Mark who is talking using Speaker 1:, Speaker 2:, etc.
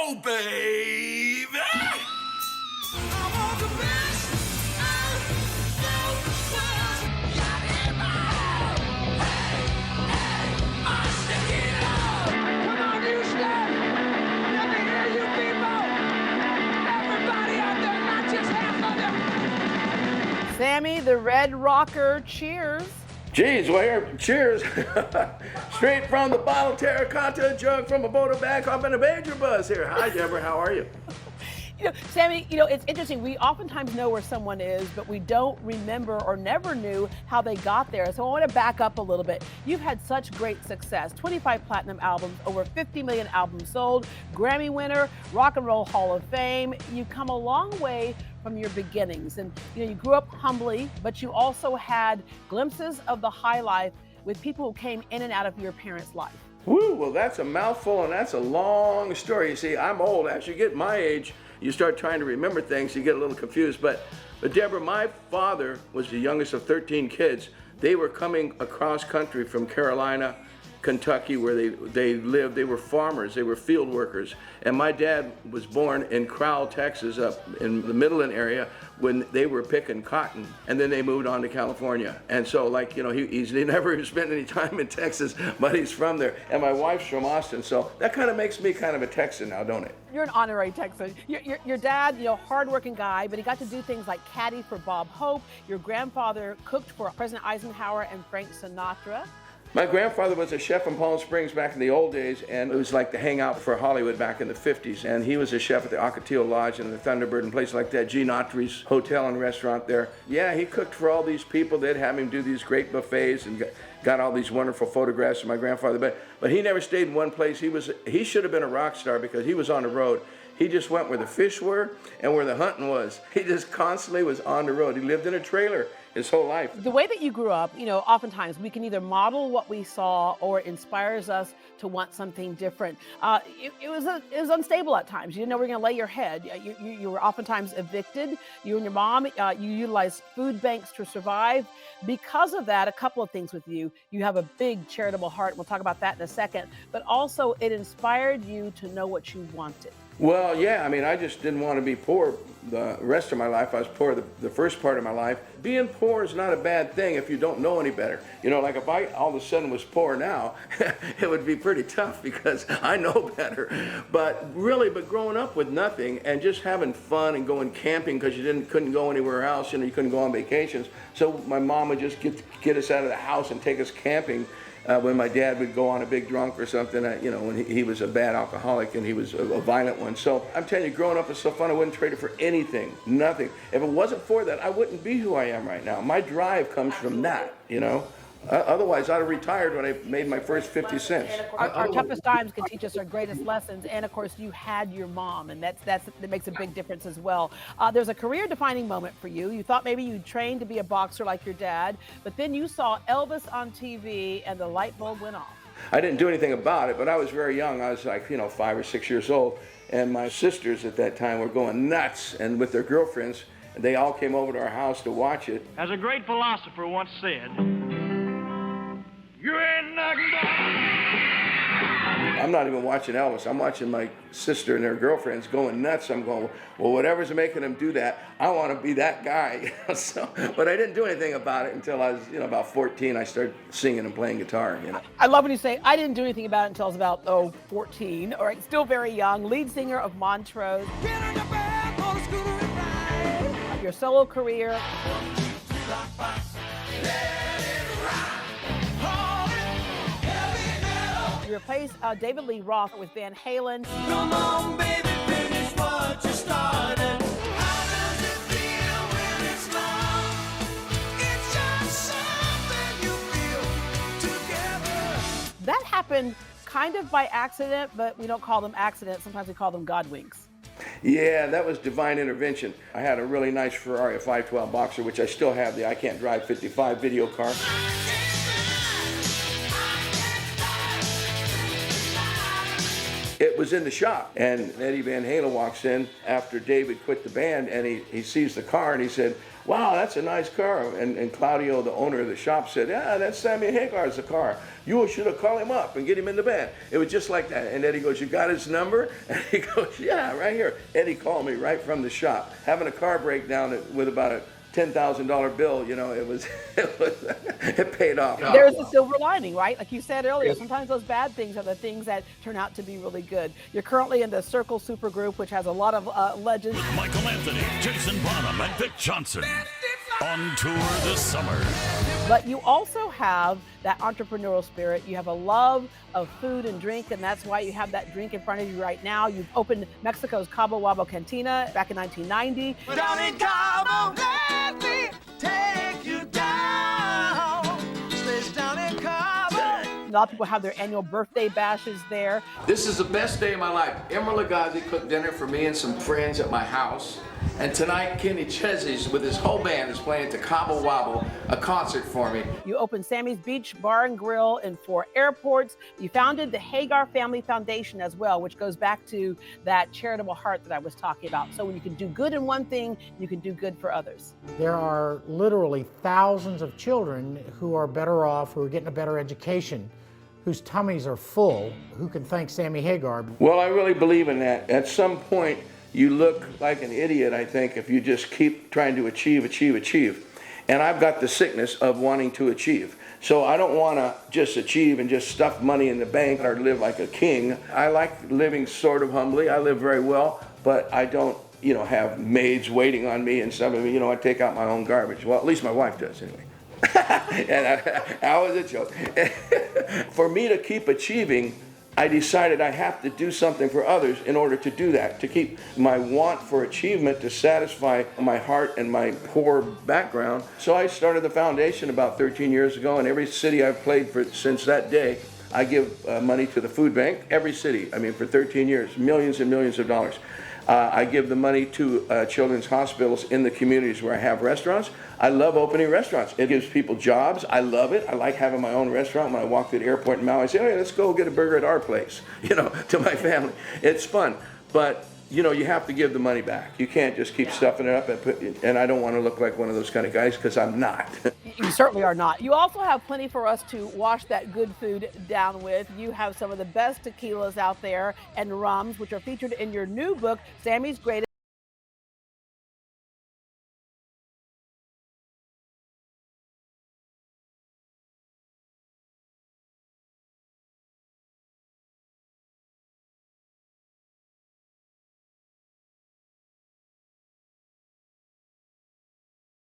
Speaker 1: go, baby!
Speaker 2: Sammy, the Red Rocker, cheers.
Speaker 3: Geez, well, here, cheers. Straight from the bottle, terracotta jug from a boat back up in a major buzz here. Hi, Deborah, how are you?
Speaker 2: Sammy, it's interesting. We oftentimes know where someone is, but we don't remember or never knew how they got there. So I want to back up a little bit. You've had such great success. 25 platinum albums, over 50 million albums sold, Grammy winner, Rock and Roll Hall of Fame. You've come a long way from your beginnings. And you grew up humbly, but you also had glimpses of the high life with people who came in and out of your parents' life.
Speaker 3: Woo, well, that's a mouthful and that's a long story. You see, I'm old. As you get my age, you start trying to remember things, you get a little confused. But Deborah, my father was the youngest of 13 kids. They were coming across country from Carolina, Kentucky, where they lived. They were farmers, they were field workers. And my dad was born in Crowell, Texas, up in the Midland area when they were picking cotton. And then they moved on to California. And so, he never spent any time in Texas, but he's from there. And my wife's from Austin, so that kind of makes me kind of a Texan now, don't it?
Speaker 2: You're an honorary Texan. Your dad, hardworking guy, but he got to do things like caddy for Bob Hope. Your grandfather cooked for President Eisenhower and Frank Sinatra.
Speaker 3: My grandfather was a chef in Palm Springs back in the old days, and it was like the hangout for Hollywood back in the 50s. And he was a chef at the Ocotillo Lodge and the Thunderbird and places like that, Gene Autry's hotel and restaurant there. Yeah, he cooked for all these people. They'd have him do these great buffets and got all these wonderful photographs of my grandfather. But he never stayed in one place. He should have been a rock star because he was on the road. He just went where the fish were and where the hunting was. He just constantly was on the road. He lived in a trailer his whole life.
Speaker 2: The way that you grew up, oftentimes we can either model what we saw or it inspires us to want something different. It was unstable at times. You didn't know where you were going to lay your head. You were oftentimes evicted. You and your mom, you utilized food banks to survive. Because of that, a couple of things with you. You have a big charitable heart. We'll talk about that in a second. But also it inspired you to know what you wanted.
Speaker 3: Well, yeah, I just didn't want to be poor the rest of my life. I was poor the first part of my life. Being poor is not a bad thing if you don't know any better. Like if I all of a sudden was poor now, it would be pretty tough because I know better. But growing up with nothing and just having fun and going camping because you couldn't go anywhere else, you couldn't go on vacations. So my mom would just get us out of the house and take us camping. When my dad would go on a big drunk or something, when he was a bad alcoholic and he was a violent one. So I'm telling you, growing up was so fun, I wouldn't trade it for anything, nothing. If it wasn't for that, I wouldn't be who I am right now. My drive comes from that, Otherwise, I'd have retired when I made my first 50 cents.
Speaker 2: Our toughest times can teach us our greatest lessons. And of course, you had your mom, and that makes a big difference as well. There's a career-defining moment for you. You thought maybe you'd train to be a boxer like your dad, but then you saw Elvis on TV and the light bulb went off.
Speaker 3: I didn't do anything about it, but I was very young. I was like, 5 or 6 years old. And my sisters at that time were going nuts, and with their girlfriends, they all came over to our house to watch it.
Speaker 4: As a great philosopher once said, you ain't nothing but...
Speaker 3: I'm not even watching Elvis. I'm watching my sister and her girlfriends going nuts. I'm going, well, whatever's making them do that, I want to be that guy. But I didn't do anything about it until I was, about 14. I started singing and playing guitar.
Speaker 2: I love when you say, I didn't do anything about it until I was about, 14. All right, still very young. Lead singer of Montrose. Your solo career. You replaced David Lee Roth with Van Halen.
Speaker 1: Come on, baby, finish what you started. How does it feel when it's love? It's just something you feel together.
Speaker 2: That happened kind of by accident, but we don't call them accidents. Sometimes we call them God winks.
Speaker 3: Yeah, that was divine intervention. I had a really nice Ferrari, a 512 Boxer, which I still have, the I Can't Drive 55 video car. It was in the shop, and Eddie Van Halen walks in after David quit the band, and he sees the car, and he said, wow, that's a nice car. And Claudio, the owner of the shop, said, yeah, that's Sammy Hagar's car. You should have called him up and get him in the band. It was just like that. And Eddie goes, you got his number? And he goes, yeah, right here. Eddie called me right from the shop, having a car breakdown with about a $10,000 bill. You know, it paid off.
Speaker 2: There's a silver lining, right? Like you said earlier, sometimes those bad things are the things that turn out to be really good. You're currently in the Circle supergroup, which has a lot of legends.
Speaker 5: Michael Anthony, Jason Bonham, and Vic Johnson on tour this summer.
Speaker 2: But you also have that entrepreneurial spirit. You have a love of food and drink, and that's why you have that drink in front of you right now. You've opened Mexico's Cabo Wabo Cantina back in 1990.
Speaker 1: Down in Cabo, let me take you down. Slays down in Cabo.
Speaker 2: A lot of people have their annual birthday bashes there.
Speaker 3: This is the best day of my life. Emeril Lagasse cooked dinner for me and some friends at my house. And tonight, Kenny Chesney's with his whole band is playing at the Cabo Wabo, a concert for me.
Speaker 2: You opened Sammy's Beach Bar and Grill in 4 airports. You founded the Hagar Family Foundation as well, which goes back to that charitable heart that I was talking about. So when you can do good in one thing, you can do good for others.
Speaker 6: There are literally thousands of children who are better off, who are getting a better education, whose tummies are full, who can thank Sammy Hagar.
Speaker 3: Well, I really believe in that. At some point, you look like an idiot, I think, if you just keep trying to achieve. And I've got the sickness of wanting to achieve. So I don't want to just achieve and just stuff money in the bank or live like a king. I like living sort of humbly. I live very well, but I don't, have maids waiting on me and stuff. I take out my own garbage. Well, at least my wife does anyway. And that was a joke. For me to keep achieving, I decided I have to do something for others in order to do that, to keep my want for achievement, to satisfy my heart and my poor background. So I started the foundation about 13 years ago, and every city I've played for since that day, I give money to the food bank. Every city, for 13 years, millions and millions of dollars. I give the money to children's hospitals in the communities where I have restaurants. I love opening restaurants. It gives people jobs. I love it. I like having my own restaurant. When I walk through the airport in Maui, I say, hey, let's go get a burger at our place, to my family. It's fun. But, you have to give the money back. You can't just keep stuffing it up and I don't want to look like one of those kind of guys, because I'm not.
Speaker 2: You certainly are not. You also have plenty for us to wash that good food down with. You have some of the best tequilas out there and rums, which are featured in your new book, Sammy's Greatest